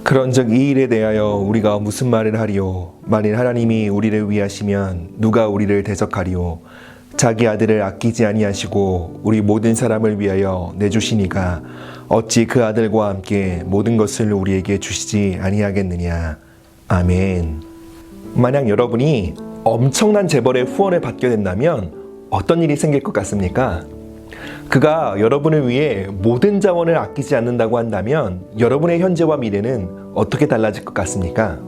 그런즉 이 일에 대하여 우리가 무슨 말을 하리요? 만일 하나님이 우리를 위하시면 누가 우리를 대적하리요? 자기 아들을 아끼지 아니하시고 우리 모든 사람을 위하여 내주시니가 어찌 그 아들과 함께 모든 것을 우리에게 주시지 아니하겠느냐. 아멘. 만약 여러분이 엄청난 재벌의 후원을 받게 된다면 어떤 일이 생길 것 같습니까? 그가 여러분을 위해 모든 자원을 아끼지 않는다고 한다면 여러분의 현재와 미래는 어떻게 달라질 것 같습니까?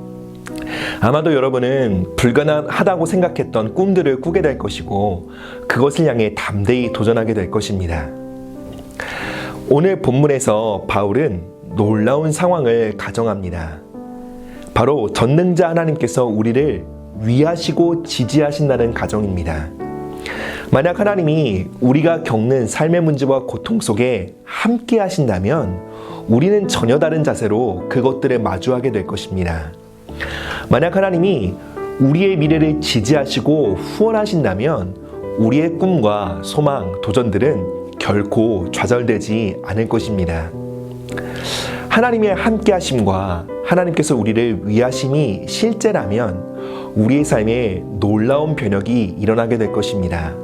아마도 여러분은 불가능하다고 생각했던 꿈들을 꾸게 될 것이고 그것을 향해 담대히 도전하게 될 것입니다. 오늘 본문에서 바울은 놀라운 상황을 가정합니다. 바로 전능자 하나님께서 우리를 위하시고 지지하신다는 가정입니다. 만약 하나님이 우리가 겪는 삶의 문제와 고통 속에 함께 하신다면 우리는 전혀 다른 자세로 그것들을 마주하게 될 것입니다. 만약 하나님이 우리의 미래를 지지하시고 후원하신다면 우리의 꿈과 소망, 도전들은 결코 좌절되지 않을 것입니다. 하나님의 함께 하심과 하나님께서 우리를 위하심이 실제라면 우리의 삶에 놀라운 변혁이 일어나게 될 것입니다.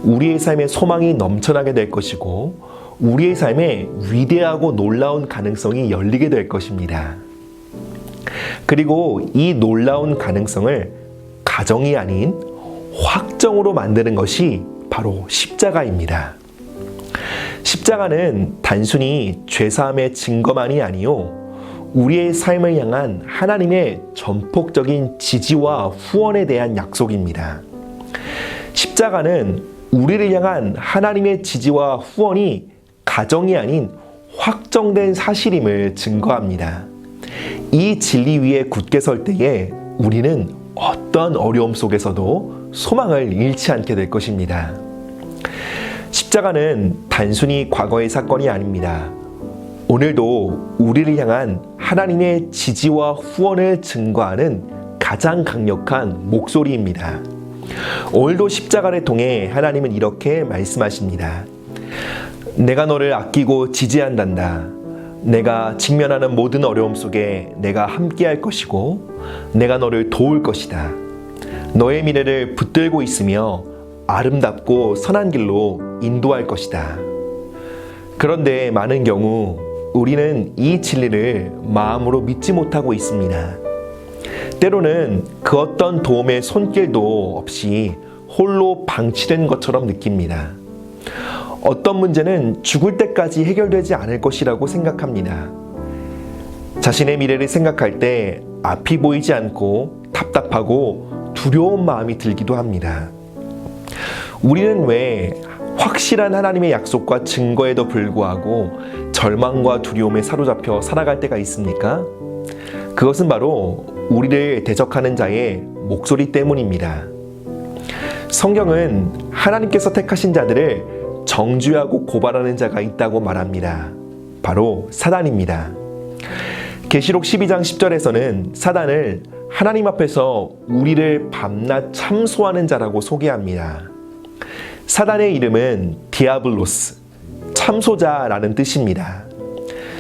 우리의 삶에 소망이 넘쳐나게 될 것이고 우리의 삶에 위대하고 놀라운 가능성이 열리게 될 것입니다. 그리고 이 놀라운 가능성을 가정이 아닌 확정으로 만드는 것이 바로 십자가입니다. 십자가는 단순히 죄사함의 증거만이 아니요 우리의 삶을 향한 하나님의 전폭적인 지지와 후원에 대한 약속입니다. 십자가는 우리를 향한 하나님의 지지와 후원이 가정이 아닌 확정된 사실임을 증거합니다. 이 진리 위에 굳게 설 때에 우리는 어떤 어려움 속에서도 소망을 잃지 않게 될 것입니다. 십자가는 단순히 과거의 사건이 아닙니다. 오늘도 우리를 향한 하나님의 지지와 후원을 증거하는 가장 강력한 목소리입니다. 오늘도 십자가를 통해 하나님은 이렇게 말씀하십니다. 내가 너를 아끼고 지지한단다. 내가 직면하는 모든 어려움 속에 내가 함께할 것이고 내가 너를 도울 것이다. 너의 미래를 붙들고 있으며 아름답고 선한 길로 인도할 것이다. 그런데 많은 경우 우리는 이 진리를 마음으로 믿지 못하고 있습니다. 때로는 그 어떤 도움의 손길도 없이 홀로 방치된 것처럼 느낍니다. 어떤 문제는 죽을 때까지 해결되지 않을 것이라고 생각합니다. 자신의 미래를 생각할 때 앞이 보이지 않고 답답하고 두려운 마음이 들기도 합니다. 우리는 왜 확실한 하나님의 약속과 증거에도 불구하고 절망과 두려움에 사로잡혀 살아갈 때가 있습니까? 그것은 바로 우리를 대적하는 자의 목소리 때문입니다. 성경은 하나님께서 택하신 자들을 정죄하고 고발하는 자가 있다고 말합니다. 바로 사단입니다. 계시록 12장 10절에서는 사단을 하나님 앞에서 우리를 밤낮 참소하는 자라고 소개합니다. 사단의 이름은 디아블로스, 참소자라는 뜻입니다.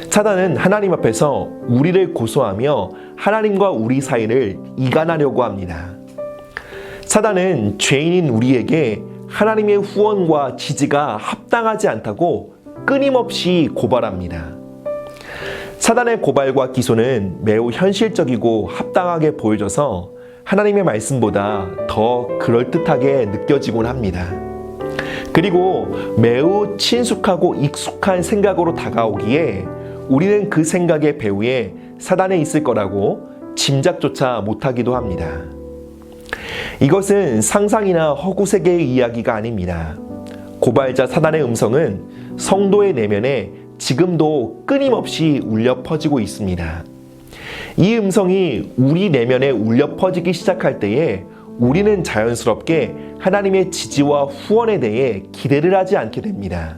사단은 하나님 앞에서 우리를 고소하며 하나님과 우리 사이를 이간하려고 합니다. 사단은 죄인인 우리에게 하나님의 후원과 지지가 합당하지 않다고 끊임없이 고발합니다. 사단의 고발과 기소는 매우 현실적이고 합당하게 보여져서 하나님의 말씀보다 더 그럴듯하게 느껴지곤 합니다. 그리고 매우 친숙하고 익숙한 생각으로 다가오기에 우리는 그 생각의 배후에 사단에 있을 거라고 짐작조차 못하기도 합니다. 이것은 상상이나 허구세계의 이야기가 아닙니다. 고발자 사단의 음성은 성도의 내면에 지금도 끊임없이 울려 퍼지고 있습니다. 이 음성이 우리 내면에 울려 퍼지기 시작할 때에 우리는 자연스럽게 하나님의 지지와 후원에 대해 기대를 하지 않게 됩니다.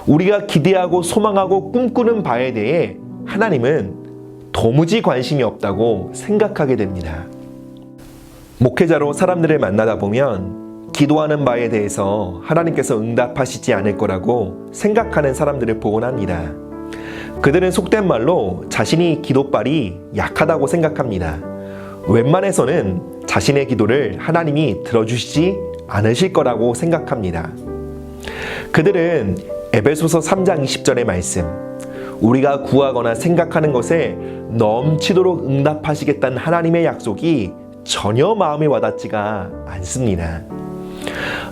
우리가 기대하고 소망하고 꿈꾸는 바에 대해 하나님은 도무지 관심이 없다고 생각하게 됩니다. 목회자로 사람들을 만나다 보면 기도하는 바에 대해서 하나님께서 응답하시지 않을 거라고 생각하는 사람들을 보곤 합니다. 그들은 속된 말로 자신이 기도빨이 약하다고 생각합니다. 웬만해서는 자신의 기도를 하나님이 들어주시지 않으실 거라고 생각합니다. 그들은 에베소서 3장 20절의 말씀, 우리가 구하거나 생각하는 것에 넘치도록 응답하시겠다는 하나님의 약속이 전혀 마음에 와닿지가 않습니다.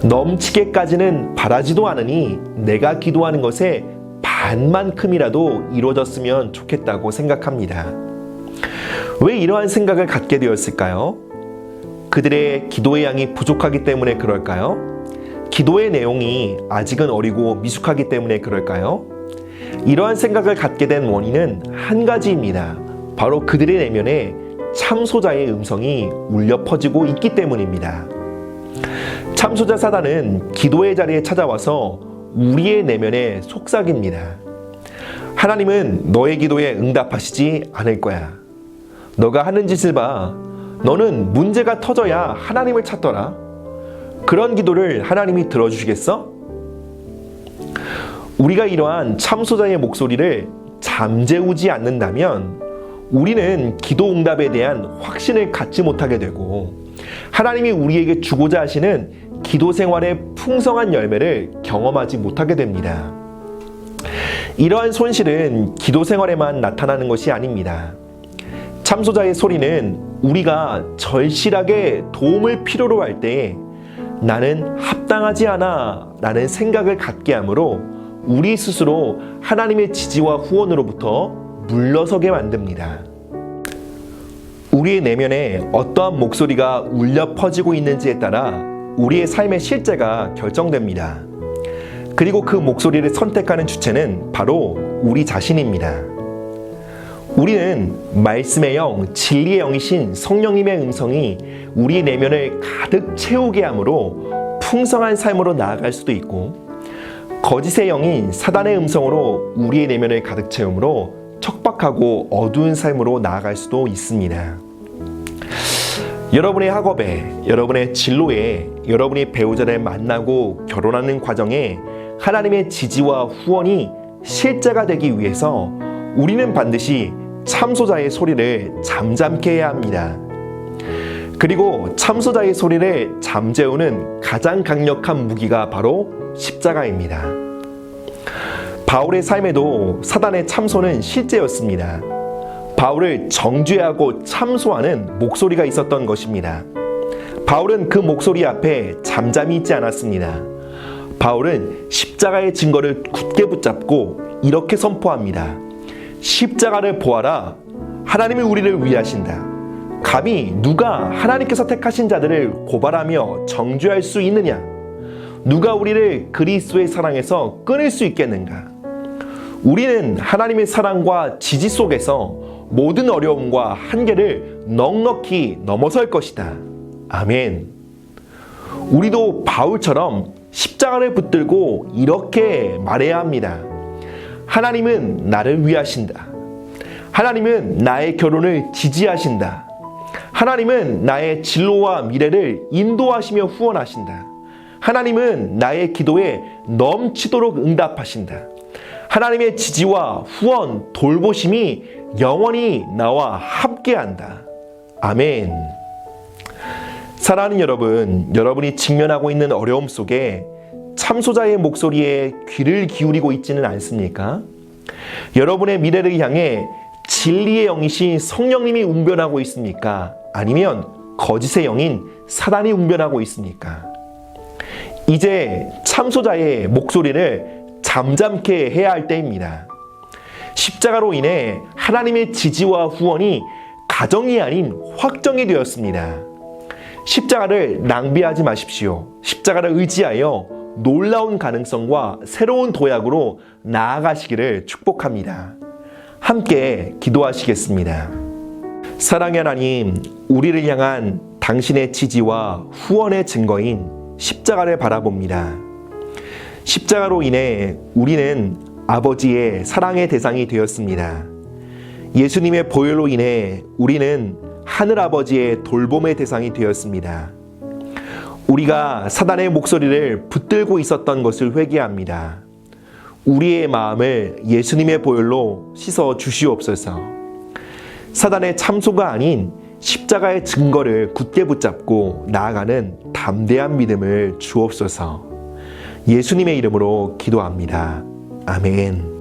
넘치게까지는 바라지도 않으니 내가 기도하는 것에 반만큼이라도 이루어졌으면 좋겠다고 생각합니다. 왜 이러한 생각을 갖게 되었을까요? 그들의 기도의 양이 부족하기 때문에 그럴까요? 기도의 내용이 아직은 어리고 미숙하기 때문에 그럴까요? 이러한 생각을 갖게 된 원인은 한 가지입니다. 바로 그들의 내면에 참소자의 음성이 울려 퍼지고 있기 때문입니다. 참소자 사단은 기도의 자리에 찾아와서 우리의 내면에 속삭입니다. 하나님은 너의 기도에 응답하시지 않을 거야. 너가 하는 짓을 봐. 너는 문제가 터져야 하나님을 찾더라. 그런 기도를 하나님이 들어주시겠어? 우리가 이러한 참소자의 목소리를 잠재우지 않는다면 우리는 기도 응답에 대한 확신을 갖지 못하게 되고 하나님이 우리에게 주고자 하시는 기도 생활의 풍성한 열매를 경험하지 못하게 됩니다. 이러한 손실은 기도 생활에만 나타나는 것이 아닙니다. 참소자의 소리는 우리가 절실하게 도움을 필요로 할 때 나는 합당하지 않아 라는 생각을 갖게 하므로 우리 스스로 하나님의 지지와 후원으로부터 물러서게 만듭니다. 우리의 내면에 어떠한 목소리가 울려 퍼지고 있는지에 따라 우리의 삶의 실제가 결정됩니다. 그리고 그 목소리를 선택하는 주체는 바로 우리 자신입니다. 우리는 말씀의 영, 진리의 영이신 성령님의 음성이 우리 내면을 가득 채우게 하므로 풍성한 삶으로 나아갈 수도 있고 거짓의 영인 사단의 음성으로 우리의 내면을 가득 채우므로 척박하고 어두운 삶으로 나아갈 수도 있습니다. 여러분의 학업에, 여러분의 진로에, 여러분이 배우자를 만나고 결혼하는 과정에 하나님의 지지와 후원이 실제가 되기 위해서 우리는 반드시 참소자의 소리를 잠잠케 해야 합니다. 그리고 참소자의 소리를 잠재우는 가장 강력한 무기가 바로 십자가입니다. 바울의 삶에도 사단의 참소는 실제였습니다. 바울을 정죄하고 참소하는 목소리가 있었던 것입니다. 바울은 그 목소리 앞에 잠잠히 있지 않았습니다. 바울은 십자가의 증거를 굳게 붙잡고 이렇게 선포합니다. 십자가를 보아라. 하나님이 우리를 위하신다. 감히 누가 하나님께서 택하신 자들을 고발하며 정죄할 수 있느냐? 누가 우리를 그리스도의 사랑에서 끊을 수 있겠는가? 우리는 하나님의 사랑과 지지 속에서 모든 어려움과 한계를 넉넉히 넘어설 것이다. 아멘. 우리도 바울처럼 십자가를 붙들고 이렇게 말해야 합니다. 하나님은 나를 위하신다. 하나님은 나의 결혼을 지지하신다. 하나님은 나의 진로와 미래를 인도하시며 후원하신다. 하나님은 나의 기도에 넘치도록 응답하신다. 하나님의 지지와 후원, 돌보심이 영원히 나와 함께한다. 아멘. 사랑하는 여러분, 여러분이 직면하고 있는 어려움 속에 참소자의 목소리에 귀를 기울이고 있지는 않습니까? 여러분의 미래를 향해 진리의 영이신 성령님이 운변하고 있습니까? 아니면 거짓의 영인 사단이 운변하고 있습니까? 이제 참소자의 목소리를 잠잠케 해야 할 때입니다. 십자가로 인해 하나님의 지지와 후원이 가정이 아닌 확정이 되었습니다. 십자가를 낭비하지 마십시오. 십자가를 의지하여 놀라운 가능성과 새로운 도약으로 나아가시기를 축복합니다. 함께 기도하시겠습니다. 사랑의 하나님, 우리를 향한 당신의 지지와 후원의 증거인 십자가를 바라봅니다. 십자가로 인해 우리는 아버지의 사랑의 대상이 되었습니다. 예수님의 보혈로 인해 우리는 하늘아버지의 돌봄의 대상이 되었습니다. 우리가 사단의 목소리를 붙들고 있었던 것을 회개합니다. 우리의 마음을 예수님의 보혈로 씻어 주시옵소서. 사단의 참소가 아닌 십자가의 증거를 굳게 붙잡고 나아가는 담대한 믿음을 주옵소서. 예수님의 이름으로 기도합니다. 아멘.